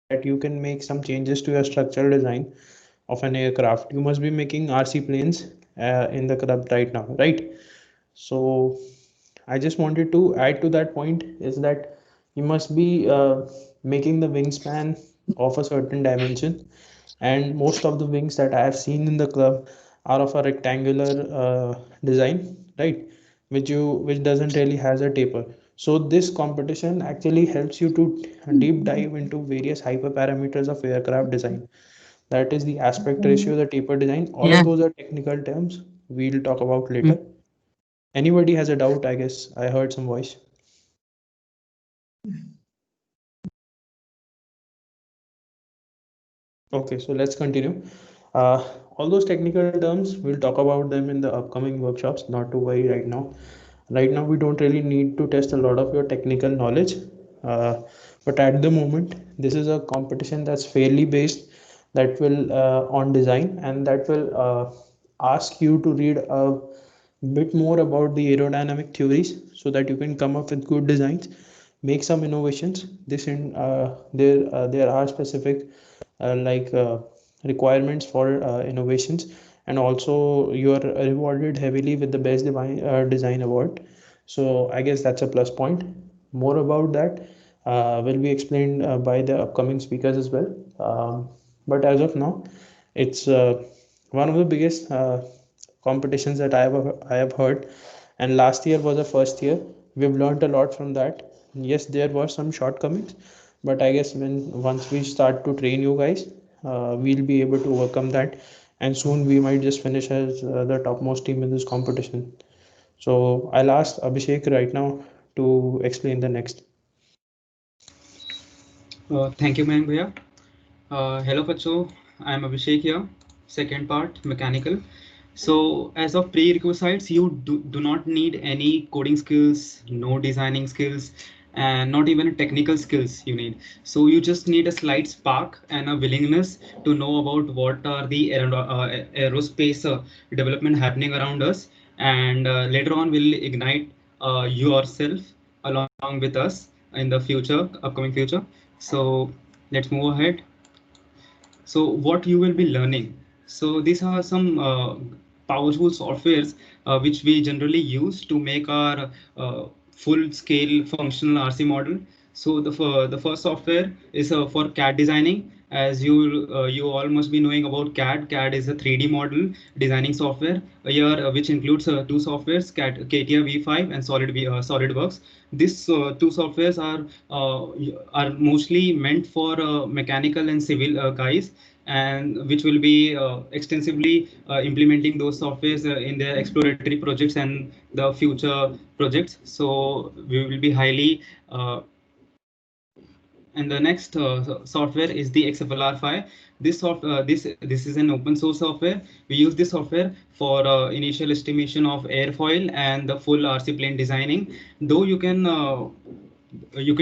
that you can make some changes to your structural design of an aircraft, you must be making RC planes in the club right now, right? So I just wanted to add to that point is that you must be making the wingspan of a certain dimension, and most of the wings that I have seen in the club are of a rectangular design, right? Which doesn't really has a taper. So this competition actually helps you to deep dive into various hyperparameters of aircraft design. That is the aspect ratio, the taper design. All of Yeah. those are technical terms we'll talk about later. Anybody has a doubt? I guess I heard some voice. Okay, so let's continue. All those technical terms, we'll talk about them in the upcoming workshops, not to worry right now. Right now, we don't really need to test a lot of your technical knowledge. But at the moment, this is a competition that's fairly based, that will on design, and that will ask you to read a bit more about the aerodynamic theories so that you can come up with good designs, make some innovations. There are specific like requirements for innovations, and also you are rewarded heavily with the best design award. So I guess that's a plus point. More about that will be explained by the upcoming speakers as well. But as of now, it's one of the biggest competitions that I have heard, and last year was the first year. We've learned a lot from that. Yes, there were some shortcomings, but I guess when once we start to train you guys, we'll be able to overcome that, and soon we might just finish as the topmost team in this competition. So I'll ask Abhishek right now to explain the next. Thank you, Mayank Bhaiya. Hello, Pacho. I am Abhishek here. Second part, mechanical. So, as of prerequisites, you do not need any coding skills, no designing skills, and not even technical skills you need. So, you just need a slight spark and a willingness to know about what are the aerospace development happening around us. And later on, we'll ignite yourself along with us in the future, upcoming future. So, let's move ahead. So what you will be learning, so these are some powerful softwares which we generally use to make our full scale functional RC model. So the first software is for CAD designing. As you all must be knowing about CAD is a 3D model designing software here, which includes two softwares, CATIA V5 and SolidWorks. These two softwares are mostly meant for mechanical and civil guys, and which will be extensively implementing those softwares in their exploratory projects and the future projects. So we will be highly and the next software is the XFLR5. This is an open source software. We use this software for initial estimation of airfoil and the full RC plane designing. Though you can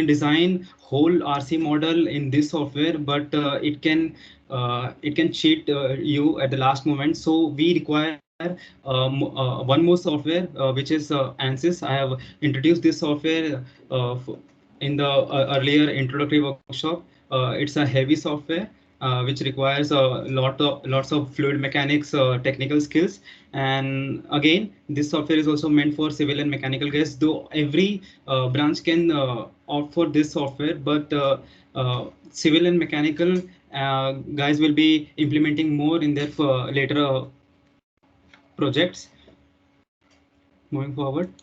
design whole RC model in this software, but it can cheat you at the last moment. So we require one more software, which is ANSYS. I have introduced this software in the earlier introductory workshop. It's a heavy software which requires lots of fluid mechanics technical skills. And again, this software is also meant for civil and mechanical guys. Though every branch can opt for this software, but civil and mechanical guys will be implementing more in their later projects. Moving forward,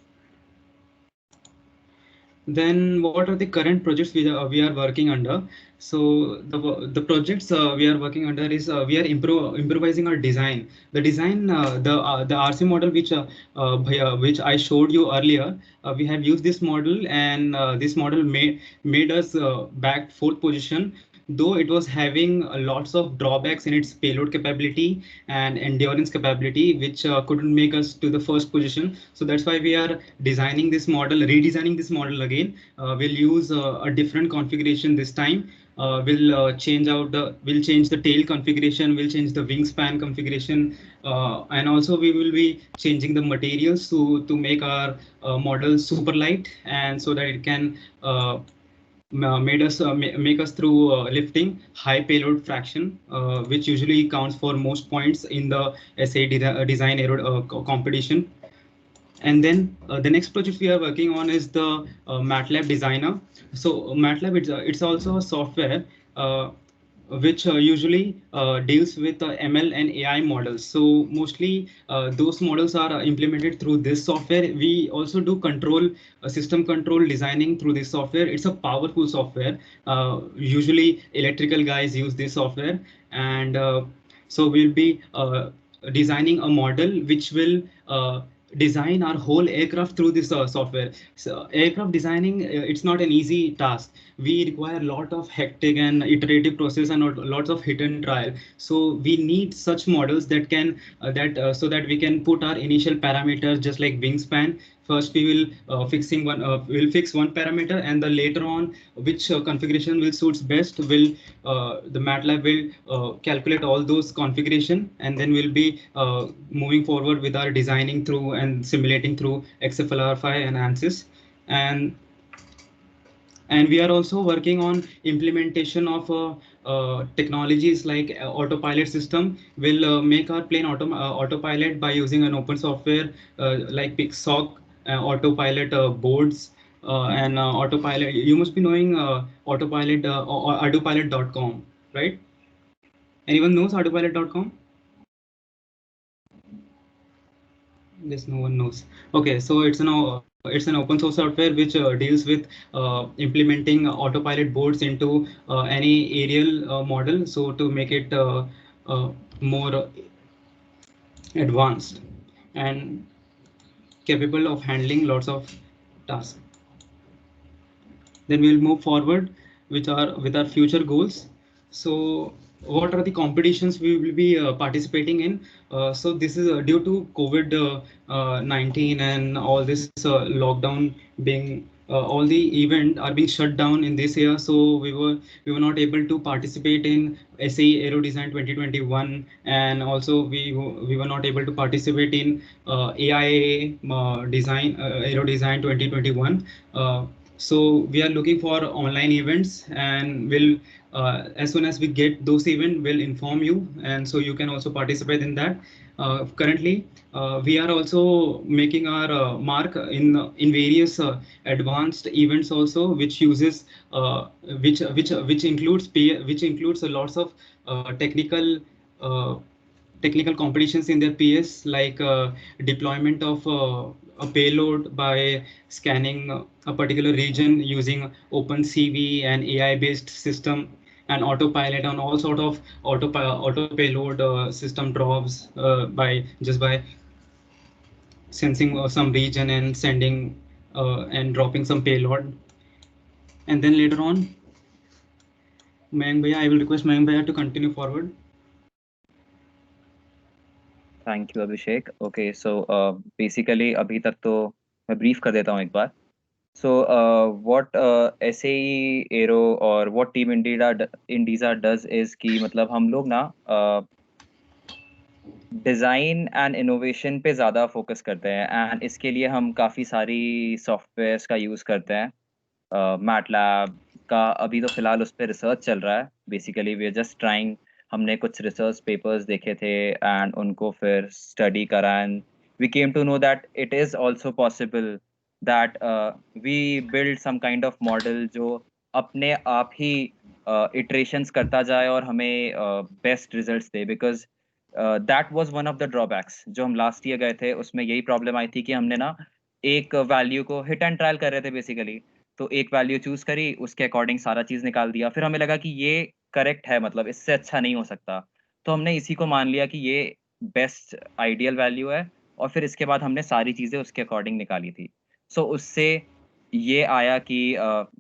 then what are the current projects we are working under? So the projects we are working under is we are improvising our design. The design, the RC model which I showed you earlier, we have used this model, and this model made us back fourth position, though it was having lots of drawbacks in its payload capability and endurance capability, which couldn't make us to the first position. So that's why we are redesigning this model again. We'll use a different configuration this time. We'll change the tail configuration, we'll change the wingspan configuration, and also we will be changing the materials to make our model super light, and so that it can make us through lifting high payload fraction, which usually counts for most points in the design aero competition. And then the next project we are working on is the MATLAB Designer. So MATLAB, it's also a software which usually deals with ML and AI models. So mostly those models are implemented through this software. We also do system control designing through this software. It's a powerful software. Usually electrical guys use this software, and so we'll be designing a model which will design our whole aircraft through this software. So aircraft designing, it's not an easy task. We require a lot of hectic and iterative process and lots of hit and trial. So we need such models that can so that we can put our initial parameters just like wingspan. First we will we'll fix one parameter, and the later on which configuration will suits best will the MATLAB will calculate all those configuration, and then we'll be moving forward with our designing through and simulating through XFLR5 and ANSYS. And we are also working on implementation of technologies like autopilot system will make our plane autopilot by using an open software like PixSoc, autopilot boards, and autopilot. You must be knowing autopilot or autopilot.com, right? Anyone knows autopilot.com? Yes, no one knows. Okay, so it's an open source software which deals with implementing autopilot boards into any aerial model, so to make it more advanced and capable of handling lots of tasks. Then we'll move forward with our future goals. So what are the competitions we will be participating in? So this is due to COVID-19 and all this lockdown being all the event are being shut down in this year. So we were not able to participate in SAE Aero Design 2021, and also we were not able to participate in AIA Aero Design 2021. So we are looking for online events, and will as soon as we get those events, we'll inform you, and so you can also participate in that. Currently, we are also making our mark in various advanced events also, which uses which includes lots of technical technical competitions in their PS, like deployment of a payload by scanning a particular region using OpenCV and AI-based system, and autopilot on all sort of auto payload system drops by sensing some region and sending and dropping some payload. And then later on, Mayank Bhaiya, I will request Mayank Bhaiya to continue forward. Thank you Abhishek. Okay, so basically अभी तक तो मैं brief कर देता हूँ एक बार. So what SAE arrow और what team इंडीजा does is कि मतलब हम लोग ना डिज़ाइन एंड इनोवेशन पे ज़्यादा फोकस करते हैं, एंड इसके लिए हम काफ़ी सारी सॉफ्टवेयर्स का यूज़ करते हैं. मैटलैब का अभी तो फ़िलहाल उस पर रिसर्च चल रहा है. Basically we are just trying. हमने कुछ रिसर्च पेपर्स देखे थे एंड उनको फिर स्टडी करा, and we came to know that it is also possible that we build some kind of model जो अपने आप ही इटरेशंस करता जाए और हमें बेस्ट रिजल्ट्स दे. Because that was one of the drawbacks. जो हम लास्ट ईयर गए थे उसमें यही प्रॉब्लम आई थी कि हमने ना एक वैल्यू को हिट एंड ट्रायल कर रहे थे बेसिकली. तो एक वैल्यू चूज करी, उसके अकॉर्डिंग सारा चीज निकाल दिया, फिर हमें लगा कि ये करेक्ट है, मतलब इससे अच्छा नहीं हो सकता. तो हमने इसी को मान लिया कि ये बेस्ट आइडियल वैल्यू है, और फिर इसके बाद हमने सारी चीजें उसके अकॉर्डिंग निकाली थी. सो उससे ये आया कि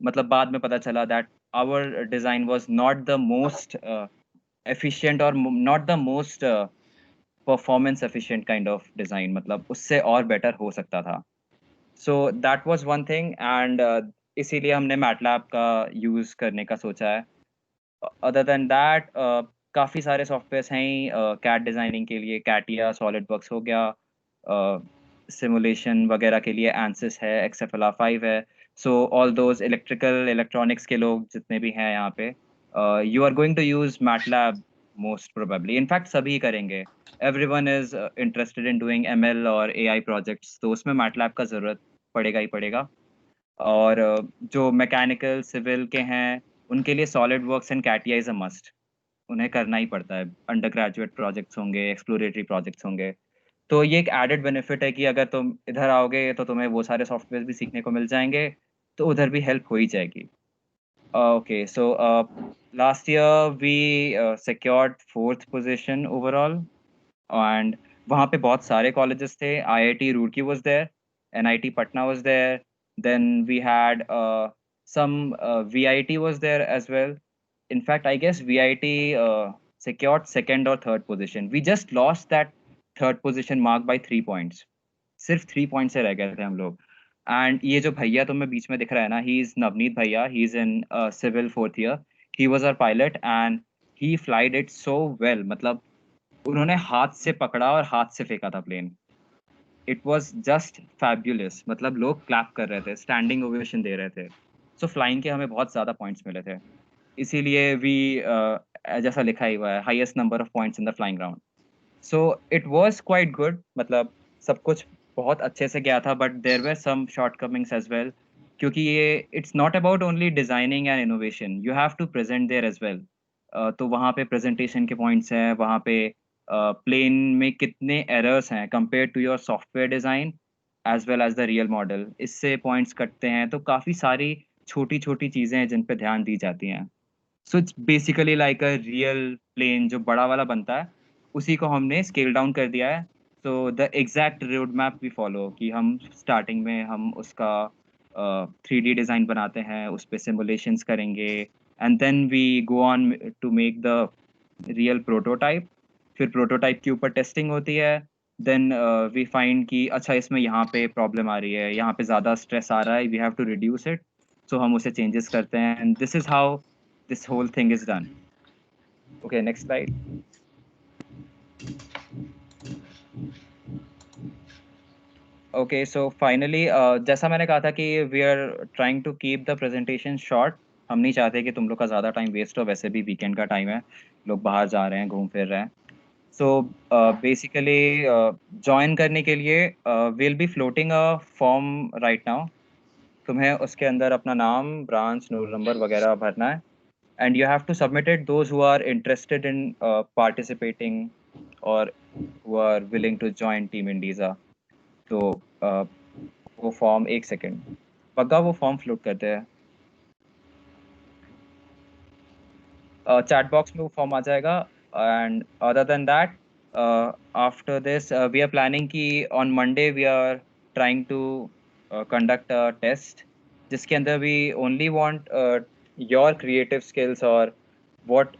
मतलब बाद में पता चला that our design was not the most efficient or not the most performance efficient kind of design. मतलब उससे और better हो सकता था. So that was one thing, and इसीलिए हमने MATLAB का use करने का सोचा है. Other than that, काफ़ी सारे सॉफ्टवेयर्स हैं CAD डिजाइनिंग के लिए. CATIA, SolidWorks हो गया, सिमुलेशन वगैरह के लिए ANSYS है, XFLR5 है. So all those electrical electronics के लोग जितने भी हैं यहाँ पे, you are going to use MATLAB most probably, in fact सभी करेंगे। Everyone is interested in doing ML और AI प्रोजेक्ट्स, तो उसमें मैटलैब का जरूरत पड़ेगा ही पड़ेगा। और जो मैकेनिकल सिविल के हैं उनके लिए solid works and CATIA is a must, उन्हें करना ही पड़ता है। अंडर ग्रेजुएट प्रोजेक्ट्स होंगे, एक्सप्लोरेटरी प्रोजेक्ट्स होंगे, तो ये एक एडेड बेनिफिट है कि अगर तुम इधर आओगे तो तुम्हें वो सारे सॉफ्टवेयर भी सीखने को मिल जाएंगे, तो उधर भी हेल्प हो ही जाएगी। Okay, so last year we secured 4th position overall, and वहाँ पे बहुत सारे कॉलेजेस थे। IIT Roorkee was there, NIT Patna was there, then we had some VIT was there as well. In fact, I guess VIT secured 2nd or 3rd position. We just lost that 3rd position mark by 3 points. सिर्फ 3 point से रह गए थे हम लोग। And ये जो भैया तुम्हें बीच में दिख रहा है ना, ही इज नवनीत भैया, he is in civil 4th year. He was our pilot and he flied it so well, मतलब उन्होंने हाथ से पकड़ा और हाथ से फेंका था plane. It was just fabulous, मतलब लोग क्लैप कर रहे थे, स्टैंडिंग ओवेशन दे रहे थे। सो फ्लाइंग के हमें बहुत ज्यादा पॉइंट्स मिले थे, इसीलिए वी जैसा लिखा ही हुआ है, highest number of points in the flying round. So it was quite good, मतलब सब कुछ बहुत अच्छे से गया था, but there were some shortcomings as well, क्योंकि ये it's not about only designing and innovation, you have to present there as well. तो वहाँ पे प्रेजेंटेशन के पॉइंट्स हैं, वहाँ पे प्लेन में कितने एरर्स हैं compare to your software design as well as the real model, इससे पॉइंट्स कटते हैं। तो काफ़ी सारी छोटी छोटी चीज़ें हैं जिन पे ध्यान दी जाती हैं। So it's basically like a real plane जो बड़ा वाला बनता है, उसी को हमने स्केल डाउन कर दिया है। So the exact road map we follow, कि हम स्टार्टिंग में हम उसका 3D डिज़ाइन बनाते हैं, उस पे सिमुलेशंस करेंगे, and then we go on to make the real prototype. फिर प्रोटोटाइप के ऊपर टेस्टिंग होती है, देन वी फाइंड कि अच्छा इसमें यहाँ पे प्रॉब्लम आ रही है, यहाँ पे ज़्यादा स्ट्रेस आ रहा है, we have to reduce it. So हम उसे चेंजेस करते हैं, and this is how this whole thing is done. Okay, next slide. Okay, so finally, जैसा मैंने कहा था कि we are trying to keep the presentation short. हम नहीं चाहते कि तुम लोग का ज़्यादा टाइम वेस्ट हो, वैसे भी वीकेंड का टाइम है, लोग बाहर जा रहे हैं, घूम फिर रहे हैं। So basically, join करने के लिए we'll be floating a form right now. तुम्हें उसके अंदर अपना नाम, ब्रांच, नंबर वगैरह भरना है, and you have to submit it, those who are interested in participating or who are willing to join Team Indiza. तो वो फॉर्म, एक सेकेंड पक्का, वो फॉर्म फ्लोट करते हैं, चैट बॉक्स में वो फॉर्म आ जाएगा। And other than that, after this we are planning कि on Monday we are trying to conduct a test, जिसके अंदर we only want your creative skills और व्हाट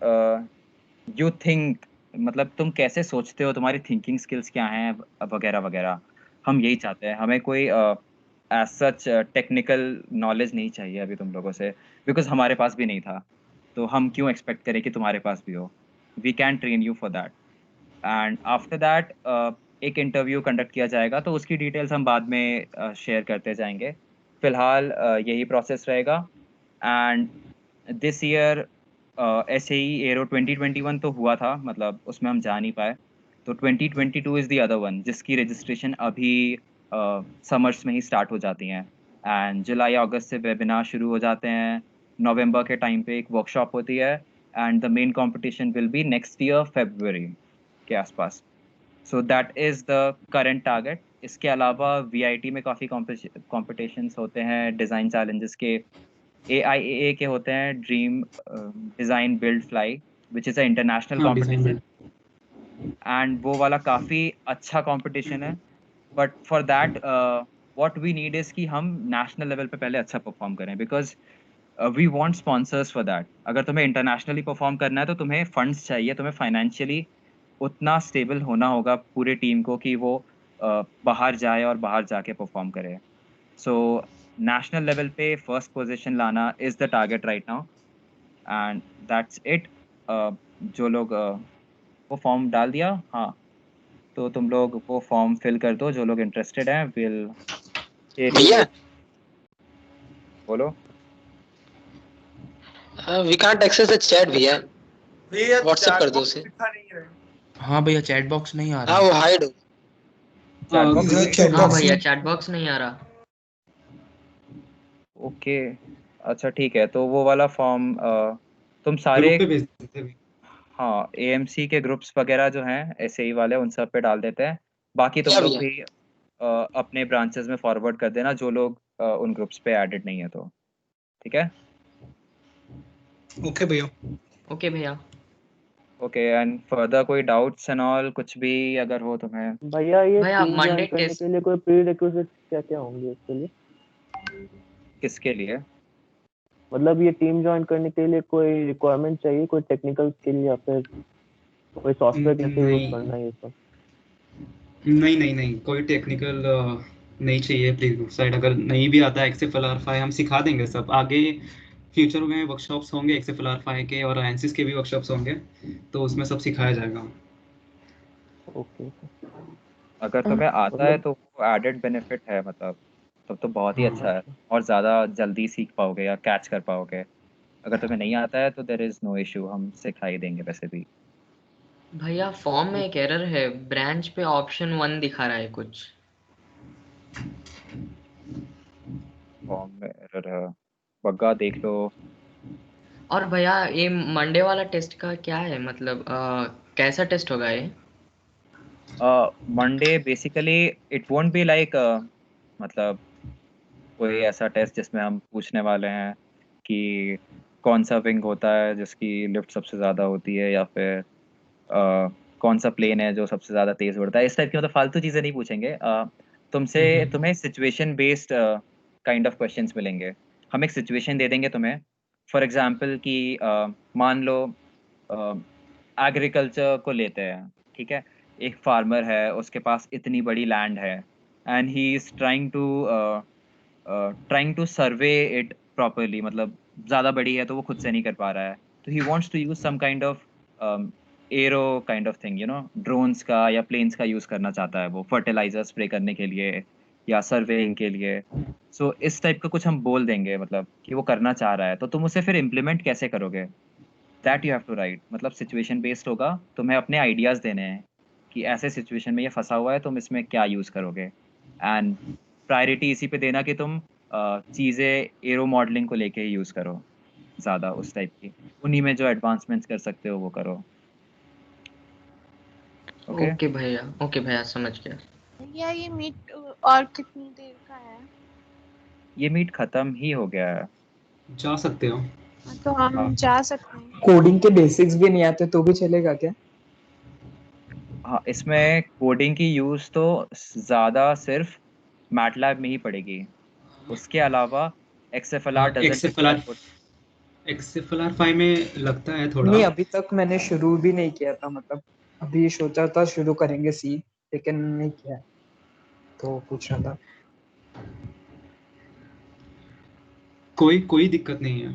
यू थिंक, मतलब तुम कैसे सोचते हो, तुम्हारी थिंकिंग स्किल्स क्या हैं वगैरह वगैरह। हम यही चाहते हैं, हमें कोई एज सच टेक्निकल नॉलेज नहीं चाहिए अभी तुम लोगों से, बिकॉज हमारे पास भी नहीं था, तो हम क्यों एक्सपेक्ट करें कि तुम्हारे पास भी हो। We can train you for that, and after that एक इंटरव्यू कंडक्ट किया जाएगा, तो उसकी डिटेल्स हम बाद में शेयर करते जाएंगे। फिलहाल यही प्रोसेस रहेगा। एंड दिस ईयर ऐसे ही एरो 2021 तो हुआ था, मतलब उसमें हम जा नहीं पाए, तो 2022 इज़ द अदर वन, जिसकी रजिस्ट्रेशन अभी समर्स में ही स्टार्ट हो जाती हैं, एंड जुलाई अगस्त से वेबिनार शुरू हो जाते हैं। नवंबर के टाइम पे एक वर्कशॉप होती है, and the main competition will be next year February के आसपास। So that is the current target. इसके अलावा VIT में काफ़ी कॉम्पिटिशन्स होते हैं, डिज़ाइन चैलेंजेस के, AIAA के होते हैं, dream design build fly, which is a international हाँ, डिजाइन कॉम्पिटिशन, एंड वो वाला काफ़ी अच्छा कंपटीशन है। But for that what we need is कि हम नेशनल लेवल पे पहले अच्छा परफॉर्म करें, because we want sponsors for that. अगर तुम्हें इंटरनेशनली परफॉर्म करना है तो तुम्हें फंड्स चाहिए, तुम्हें फाइनेंशियली उतना स्टेबल होना होगा पूरे टीम को कि वो बाहर जाए और बाहर जाके परफॉर्म करे। सो नेशनल लेवल पे फर्स्ट पोजीशन लाना is the target right now, and that's it. जो लोग वो फॉर्म डाल दिया, हाँ, तो तुम लोग वो फॉर्म फिल कर दो, जो लोग इंटरेस्टेड हैं, विल भैया बोलो। We can't access the chat भैया, भैया व्हाट्सएप कर दो चैट उसे। दिखा नहीं रहे। हाँ भैया चैट बॉक्स नहीं आ हाँ रहा। वो हाइड हो। चैट बॉक्स भैया में chat हाँ box भैया में चैट बॉक्स नहीं आ रहा। ओके, अच्छा ठीक है, तो वो वाला फॉर्म तुम सारे, ग्रुप पे भेज देते हैं। हाँ एएमसी के ग्रुप्स वगैरह जो हैं एसएई वाले उन सब पे डाल देते हैं। बाकी तुम क्या लोग भैया? भी अपने ब्रांचेस में फॉरवर्ड कर देना जो लोग उन ग्रुप्स पे एडेड नहीं है तो, ठीक है। ओके भैया। ओके भैया। ओके, एंड फर्दर कोई डाउट्स एंड ऑल कुछ भी अगर हो तुम्हें। भैया ये भैया टीम मंडे ज्वाइन करने टेस्ट के लिए कोई प्री रिक्विजिट क्या क्या होंगे इसके लिए? किसके लिए? मतलब ये टीम ज्वाइन करने के लिए कोई रिक्वायरमेंट चाहिए, कोई टेक्निकल स्किल या फिर कोई सॉफ्टवेयर कैसे यूज नहीं करना है ये सब? नहीं नहीं नहीं, कोई टेक्निकल नहीं चाहिए प्लीज साइड। अगर नहीं भी आता है XFLR 5 हम सिखा देंगे सब। आगे फ्यूचर में वर्कशॉप्स होंगे XFLR 5 के और ANSYS के भी वर्कशॉप्स होंगे, तो उसमें सब सिखाया जाएगा। ओके। अगर तुम्हें आता है मतलब तो वो एडेड बेनिफिट है, मतलब तब तो बहुत ही हाँ अच्छा है और ज़्यादा जल्दी सीख पाओगे या कैच कर पाओगे। अगर तुम्हें नहीं आता है तो देयर इज़ नो इशू, हम सिखा ही देंगे वैसे भी। भैया फॉर्म में एक एरर है, ब्रांच पे ऑप्शन 1 दिखा रहा है कुछ। फॉर्म में एरर है, बग्गा देख लो। और भैया ये मंडे वाला टेस्ट का क्या है, मतलब कैसा टेस्ट होगा ये? Monday basically it won't be like, मतलब कोई ऐसा टेस्ट जिसमें हम पूछने वाले हैं कि कौन सा विंग होता है जिसकी लिफ्ट सबसे ज़्यादा होती है, या फिर कौन सा प्लेन है जो सबसे ज़्यादा तेज़ उड़ता है, इस टाइप की मतलब फालतू चीज़ें नहीं पूछेंगे। तुम्हें situation based kind of questions मिलेंगे। हम एक सिचुएशन दे देंगे तुम्हें, फॉर एग्जांपल कि मान लो एग्रीकल्चर को लेते हैं, ठीक है। एक फार्मर है, उसके पास इतनी बड़ी लैंड है and he is trying to survey it properly, मतलब ज़्यादा बड़ी है तो वो खुद से नहीं कर पा रहा है, तो he wants to use some kind of aero kind of thing, drones का या प्लेन्स का यूज़ करना चाहता है वो फर्टिलाइजर स्प्रे करने के लिए या सर्वेइंग के लिए। सो इस टाइप का कुछ हम बोल देंगे, मतलब कि वो करना चाह रहा है, तो तुम उसे फिर इम्प्लीमेंट कैसे करोगे, that you have to write. मतलब सिचुएशन बेस्ड होगा, तुम्हें अपने आइडियाज़ देने हैं कि ऐसे सिचुएशन में ये फंसा हुआ है, तुम इसमें क्या यूज़ करोगे, एंड प्रायोरिटी इसी पे देना कि तुम चीज़ें एरो मॉडलिंग को लेके ही यूज़ करो ज़्यादा, उस टाइप की उन्हीं में जो एडवांसमेंट्स कर सकते हो वो करो। ओके, ओके भैया समझ गया। भैया ये मीट और कितनी देर का है? ये मीट खत्म ही हो गया है। जा सकते हो। तो हम हाँ जा सकते हैं। कोडिंग के बेसिक्स भी नहीं आते तो भी चलेगा क्या? हाँ, इसमें कोडिंग की यूज़ तो ज़्यादा सिर्फ मैटलैब में ही पड़ेगी, उसके अलावा XFLR doesn't XFLR require. XFLR 5 में लगता है थोड़ा। नहीं अभी तक मैंने शुरू भी नहीं किया था, मतलब अभी सोचा था शुरू करेंगे सी, लेकिन नहीं किया, तो पूछ रहा था। कोई कोई दिक्कत नहीं है।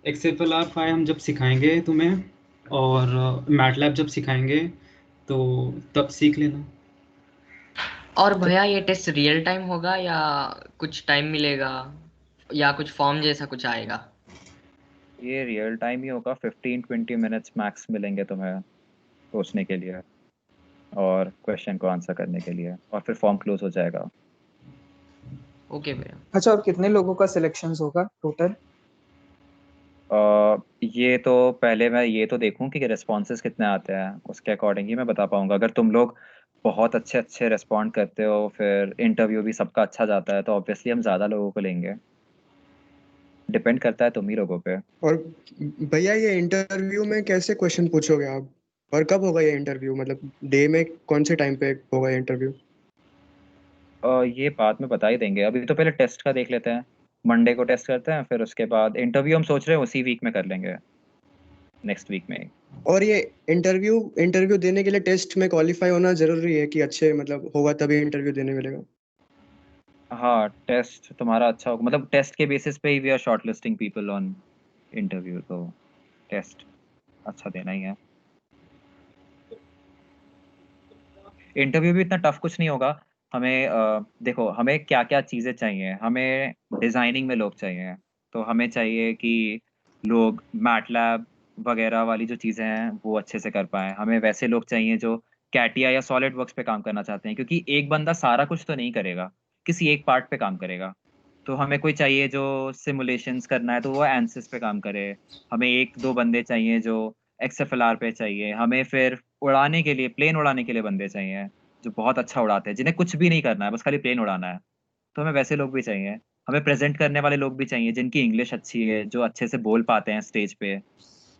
XFLR 5 हम जब सिखाएंगे तुम्हें और मैटलैब जब सिखाएंगे तो तब सीख लेना। और भैया ये टेस्ट रियल टाइम होगा या कुछ टाइम मिलेगा या कुछ फॉर्म जैसा कुछ आएगा? ये रियल टाइम ही होगा, 15-20 मिनट्स मैक्स मिलेंगे तुम्हें सोचने के लिए और क्वेश्चन को आंसर करने के लिए, और फिर फॉर्म क्लोज हो जाएगा। ओके भैया। अच्छा और कितने लोगों का सिलेक्शन होगा टोटल? ये तो पहले मैं ये तो देखूं कि रिस्पॉन्सेज कितने आते हैं, उसके अकॉर्डिंग ही मैं बता पाऊंगा। अगर तुम लोग बहुत अच्छे अच्छे रिस्पॉन्ड करते हो, फिर इंटरव्यू भी सबका अच्छा जाता है, तो ऑब्वियसली हम ज़्यादा लोगों को लेंगे। डिपेंड करता है तुम ही लोगों पे। और भैया ये इंटरव्यू में कैसे क्वेश्चन पूछोगे आप, और कब होगा ये इंटरव्यू, मतलब डे में कौन से टाइम पे होगा ये इंटरव्यू? ये बाद में बता ही देंगे, अभी तो पहले टेस्ट का देख लेते हैं। मंडे को टेस्ट करते हैं, फिर उसके बाद इंटरव्यू हम सोच रहे हैं उसी वीक में कर लेंगे, नेक्स्ट वीक में। और ये इंटरव्यू इंटरव्यू देने के लिए टेस्ट में क्वालिफाई होना जरूरी है कि अच्छे मतलब होगा तभी इंटरव्यू देने मिलेगा? हाँ, टेस्ट तुम्हारा अच्छा होगा, मतलब टेस्ट के बेसिस पे ही we are shortlisting people on interview, तो टेस्ट अच्छा देना ही है। इंटरव्यू भी इतना टफ कुछ नहीं होगा, हमें देखो हमें क्या क्या चीज़ें चाहिए, हमें डिज़ाइनिंग में लोग चाहिए, तो हमें चाहिए कि लोग मैटलैब वगैरह वाली जो चीज़ें हैं वो अच्छे से कर पाएँ। हमें वैसे लोग चाहिए जो कैटिया या सॉलिड वर्क्स पे काम करना चाहते हैं, क्योंकि एक बंदा सारा कुछ तो नहीं करेगा, किसी एक पार्ट पे काम करेगा। तो हमें कोई चाहिए जो सिमुलेशंस करना है तो वो एनसिस पे काम करे। हमें 1-2 बंदे चाहिए जो एक्सएफएलआर पे चाहिए। हमें फिर उड़ाने के लिए, प्लेन उड़ाने के लिए बंदे चाहिए, जो बहुत अच्छा उड़ाते हैं, जिन्हें कुछ भी नहीं करना है, बस खाली प्लेन उड़ाना है। तो हमें वैसे लोग भी चाहिए। हमें प्रेज़ेंट करने वाले लोग भी चाहिए, जिनकी इंग्लिश अच्छी है, जो अच्छे से बोल पाते हैं स्टेज पे।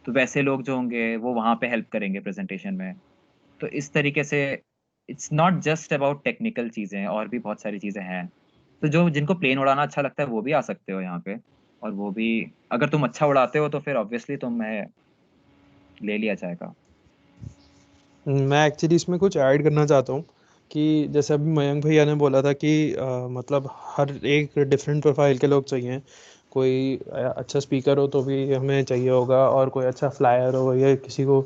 तो वैसे लोग जो होंगे, वो वहाँ पे हेल्प करेंगे प्रेज़ेंटेशन में। तो इस तरीके से it's not just about technical चीज़ें, और भी बहुत सारी चीज़ें हैं। तो जो जिनको प्लेन उड़ाना अच्छा लगता है, वो भी आ सकते हो यहाँ पे, और वो भी अगर तुम अच्छा उड़ाते हो, तो फिर ऑब्वियसली तुम्हें ले लिया जाएगा। मैं एक्चुअली इसमें कुछ ऐड करना चाहता हूँ कि जैसे अभी मयंक भैया ने बोला था कि मतलब हर एक डिफरेंट प्रोफाइल के लोग चाहिए। कोई अच्छा स्पीकर हो तो भी हमें चाहिए होगा, और कोई अच्छा फ्लायर हो, या किसी को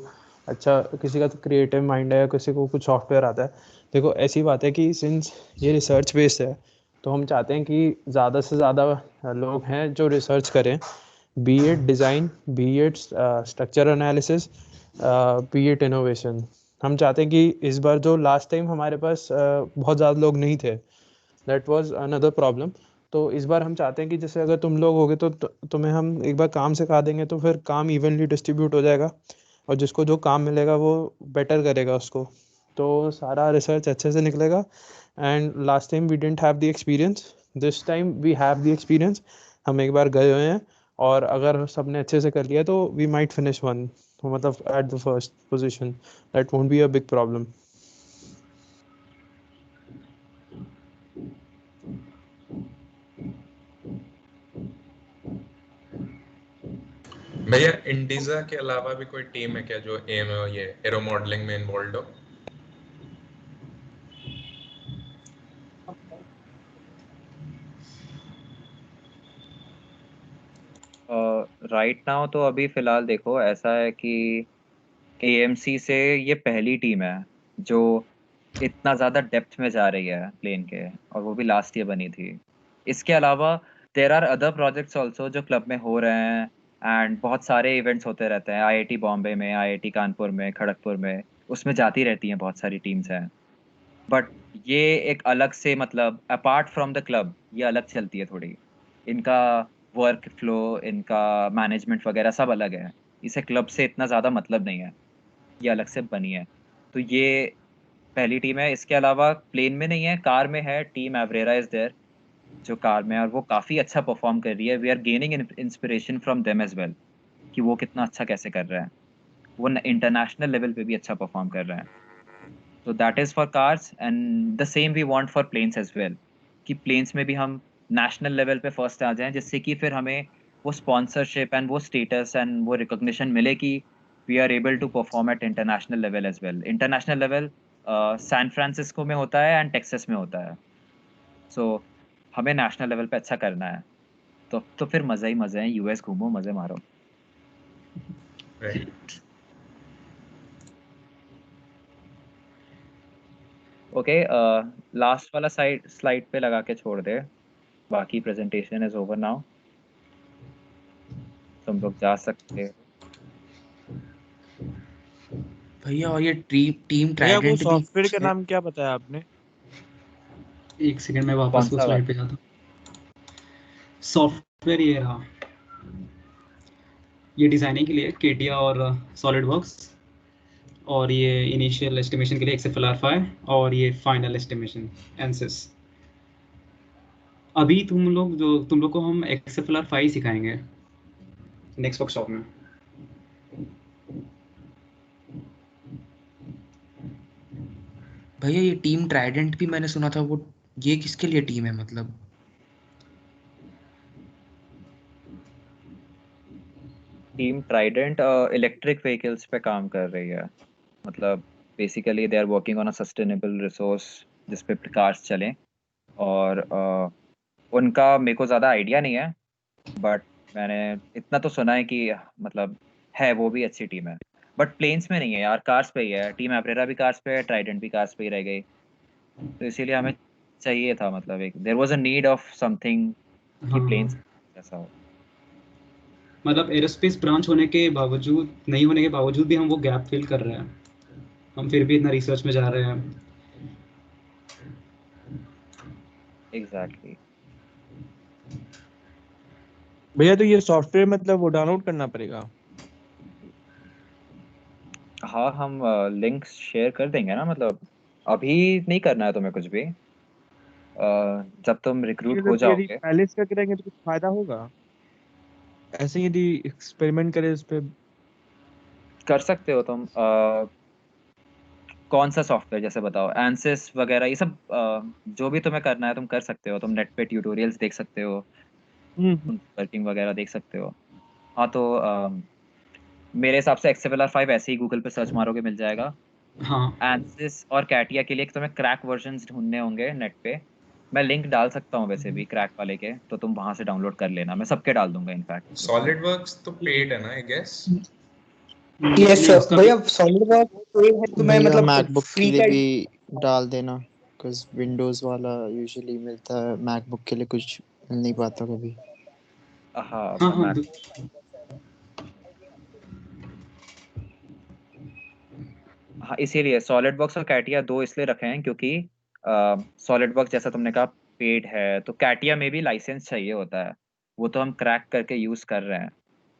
अच्छा, किसी का तो क्रिएटिव माइंड है, किसी को कुछ सॉफ्टवेयर आता है। देखो ऐसी बात है कि सिंस ये रिसर्च बेस्ड है, तो हम चाहते हैं कि ज़्यादा से ज़्यादा लोग हैं जो रिसर्च करें, B it design, B it structure analysis, B it innovation. हम चाहते हैं कि इस बार जो लास्ट टाइम हमारे पास बहुत ज़्यादा लोग नहीं थे, दैट वाज अनदर प्रॉब्लम। तो इस बार हम चाहते हैं कि जैसे अगर तुम लोग होगे तो तुम्हें हम एक बार काम सिखा देंगे, तो फिर काम इवनली डिस्ट्रीब्यूट हो जाएगा, और जिसको जो काम मिलेगा वो बेटर करेगा उसको। तो सारा रिसर्च अच्छे से निकलेगा। And last time we didn't have the experience, this time we have the experience. हम एक बार गए हुए हैं, और अगर सबने अच्छे से कर लिया तो वी माइट फिनिश वन, मतलब at the first position. That won't be a big problem. भैया इंडिजा के अलावा भी कोई टीम है क्या जो एम ये एरो मॉडलिंग में इन्वॉल्व हो? राइट नाउ तो अभी फ़िलहाल देखो ऐसा है कि एएमसी से ये पहली टीम है जो इतना ज़्यादा डेप्थ में जा रही है प्लेन के, और वो भी लास्ट ईयर बनी थी। इसके अलावा there are other projects also जो क्लब में हो रहे हैं, एंड बहुत सारे इवेंट्स होते रहते हैं आईआईटी बॉम्बे में, आईआईटी कानपुर में, खड़गपुर में, उसमें जाती रहती हैं बहुत सारी टीम्स हैं। बट ये एक अलग से, मतलब अपार्ट फ्रॉम द क्लब, ये अलग चलती है थोड़ी। इनका वर्क फ्लो, इनका मैनेजमेंट वगैरह सब अलग है। इसे क्लब से इतना ज़्यादा मतलब नहीं है, ये अलग से बनी है। तो ये पहली टीम है। इसके अलावा प्लेन में नहीं है, कार में है, टीम एवरेरा इज देयर, जो कार में है, और वो काफ़ी अच्छा परफॉर्म कर रही है। We are gaining inspiration from them as well, कि वो कितना अच्छा कैसे कर रहे हैं। वो इंटरनेशनल लेवल पे भी अच्छा परफॉर्म कर रहे हैं। तो that is for cars, and the same we want for planes as well, कि प्लेन्स में भी हम नेशनल लेवल पे फर्स्ट आ जाएं, जिससे कि फिर हमें वो स्पॉन्सरशिप एंड वो स्टेटस एंड वो रिकॉग्निशन मिले कि we are able to perform at international level as well. International level San Francisco में होता है एंड टेक्सास में होता है। सो हमें नेशनल लेवल पे अच्छा करना है। तो फिर मज़े ही मज़े हैं, यूएस घूमो, मज़े मारो। राइट। ओके, लास्ट वाला स्लाइड पे लगा के छोड़ दे, बाकी प्रेजेंटेशन इज ओवर नाउ, तुम लोग जा सकते हो। भैया और ये टीम भैया वो ट्राइडेंट भी सॉफ्टवेयर का है? नाम क्या बताया आपने? एक सेकंड में वापस कौन वो सा स्लाइड पे जाता हूँ। सॉफ्टवेयर ये रहा, ये डिजाइनिंग के लिए केटिया और सॉलिड वर्क्स, और ये इनिशियल एस्टिमेशन के लिए XFLR5, और ये फाइनल एस्टिमेशन एनसिस। अभी तुम लोग को हम XFLR5 सिखाएंगे नेक्स्ट वर्कशॉप में। भैया ये टीम ट्राइडेंट भी मैंने सुना था, वो ये किसके लिए टीम है मतलब? टीम ट्राइडेंट इलेक्ट्रिक व्हीकल्स पे काम कर रही है। मतलब basically they are working on a sustainable resource जिस पे कार्स चलें, और उनका मेरे को ज़्यादा आइडिया नहीं है, बट मैंने इतना तो सुना है कि मतलब है, वो भी अच्छी टीम है। बट प्लेन्स में नहीं है यार, कार्स पे ही है। टीम एब्रेरा भी कार्स पे है, ट्राइडेंट भी कार्स पे ही रह गई। तो इसीलिए हमें चाहिए था, मतलब एक there was a need of something कि हाँ प्लेन हाँ ऐसा हो। मतलब एरोस्पेस ब्रांच होने के बावजूद, नहीं होने के बावजूद भी हम वो गैप फिल कर रहे हैं, हम फिर भी इतना रिसर्च में जा रहे हैं। एग्जैक्टली। भैया तो ये सॉफ्टवेयर मतलब वो डाउनलोड करना पड़ेगा? हाँ, हम लिंक शेयर कर देंगे ना, मतलब अभी नहीं करना है तुम्हें कुछ भी। जब तुम रिक्रूट हो यदि जाओगे पहले से करेंगे तो कुछ फायदा होगा? ऐसे ही यदि एक्सपेरिमेंट करें उस पे? कर सकते हो तुम। कौन सा सॉफ्टवेयर जैसे बताओ, एनसिस वगैरह ये सब, जो भी तुम्हें करना है तुम कर सकते हो। तुम नेट पे ट्यूटोरियल्स देख सकते हो, हम्म। वर्किंग वगैरह देख सकते हो। हाँ तो मेरे हिसाब से XML5 ऐसे ही गूगल पे सर्च मारोगे मिल जाएगा। हाँ एनसिस और कैटिया के लिए तुम्हें क्रैक वर्जन्स ढूंढने होंगे नेट पे। मैं लिंक डाल सकता हूँ वैसे भी क्रैक वाले के, तो तुम वहां से डाउनलोड कर लेना। मैं सबके डाल दूंगा इनफैक्ट ग्रुप में। सॉलिडवर्क्स तो पेड है ना आई गेस? यस नहीं उसका भैया, सॉलिडवर्क्स है तो मैं भैया मतलब मैकबुक के फ्री लिए का भी डाल देना, बिकॉज विंडोज वाला यूजुअली मिलता है, मैकबुक के लिए कुछ मिल नहीं पाता कभी। हाँ हाँ मैं हाँ मैक हाँ, इसीलिए सॉलिडवर्क्स और कैटिया दो इसलिए रखे हैं क्योंकि सॉलिडवर्क्स जैसा तुमने कहा पेड है, तो कैटिया में भी लाइसेंस चाहिए होता है। वो तो हम क्रैक करके यूज कर रहे हैं,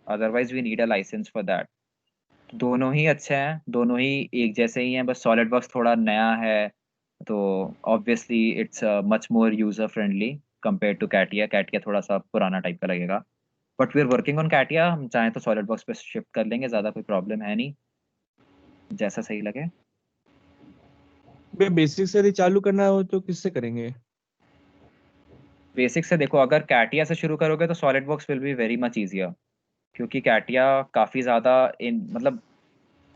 otherwise we need a licence for that. दोनों ही अच्छे हैं, दोनों ही एक जैसे ही हैं, बस सॉलिडवर्क्स थोड़ा नया है, तो obviously it's much more user friendly compare to CATIA. CATIA थोड़ा सा पुराना टाइप का लगेगा, but we are working on CATIA. हम चाहें तो सॉलिडवर्क्स पे शिफ्ट कर लेंगे, ज़्यादा कोई प्रॉब्लम है नहीं, जैसा सही लगे। भैया बेसिक से यदि चालू करना हो तो किससे करेंगे? बेसिक से देखो, अगर कैटिया से शुरू करोगे तो SolidWorks will be very much easier, क्योंकि कैटिया काफ़ी ज़्यादा इन मतलब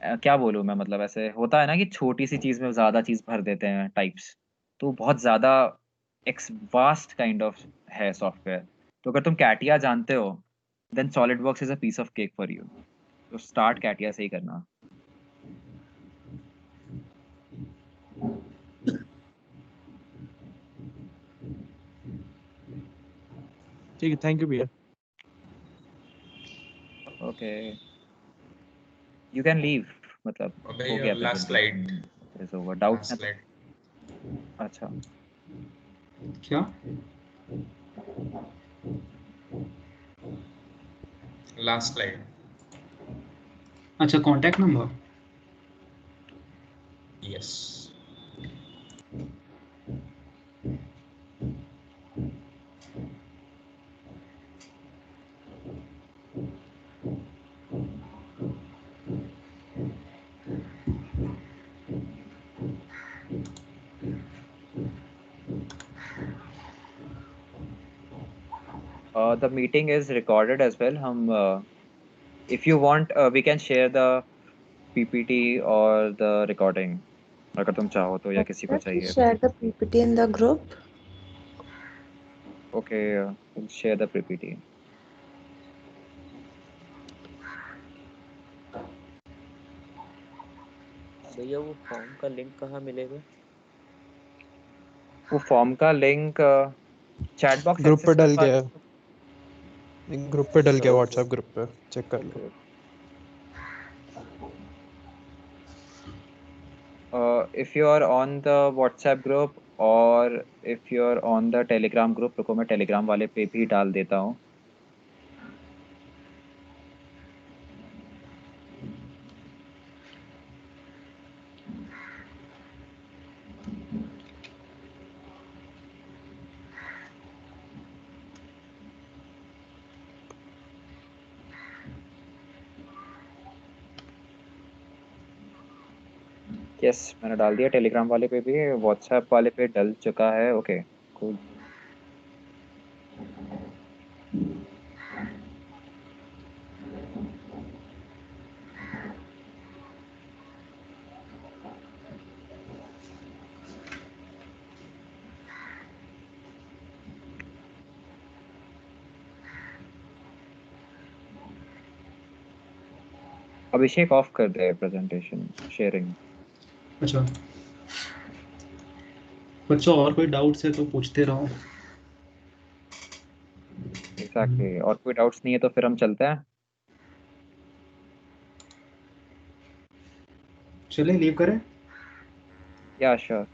क्या बोलूँ मैं, मतलब ऐसे होता है ना कि छोटी सी चीज़ में ज़्यादा चीज़ भर देते हैं टाइप्स, तो बहुत ज़्यादा एक्स वास्ट काइंड ऑफ है सॉफ्टवेयर। तो अगर तुम कैटिया जानते हो then SolidWorks is a piece of cake for you. तो स्टार्ट कैटिया से ही करना। ठीक है, थैंक यू भैया। ओके, यू कैन लीव, मतलब अबे हो ये गया last slide, presentation is over. Doubt last है तो स्लाइड, अच्छा। क्या? Last slide. अच्छा contact number. Yes. The meeting is recorded as well. हम if you want we can share the PPT or the recording, अगर तुम चाहो तो, या किसी को चाहिए। Share the PPT in the group. Okay, we'll share the PPT. भैया वो फॉर्म का लिंक कहाँ मिलेगा? वो फॉर्म का लिंक चैट बॉक्स ग्रुप पे एक्सेस डल करवा गया लो। है, ग्रुप पे डल गया, ओके व्हाट्सएप ग्रुप पे चेक कर लो। Okay. If you are on the WhatsApp group और if you are on the Telegram group, रुको मैं Telegram वाले पे भी डाल देता हूँ। यस, मैंने डाल दिया टेलीग्राम वाले पे भी, व्हाट्सएप वाले पे डल चुका है। Okay cool. अभिषेक ऑफ कर दे प्रेजेंटेशन शेयरिंग। अच्छा बच्चों और कोई डाउट्स है तो पूछते रहो। एग्जैक्टली, और कोई डाउट्स नहीं है तो फिर हम चलते हैं। चले लीव करें। या श्योर।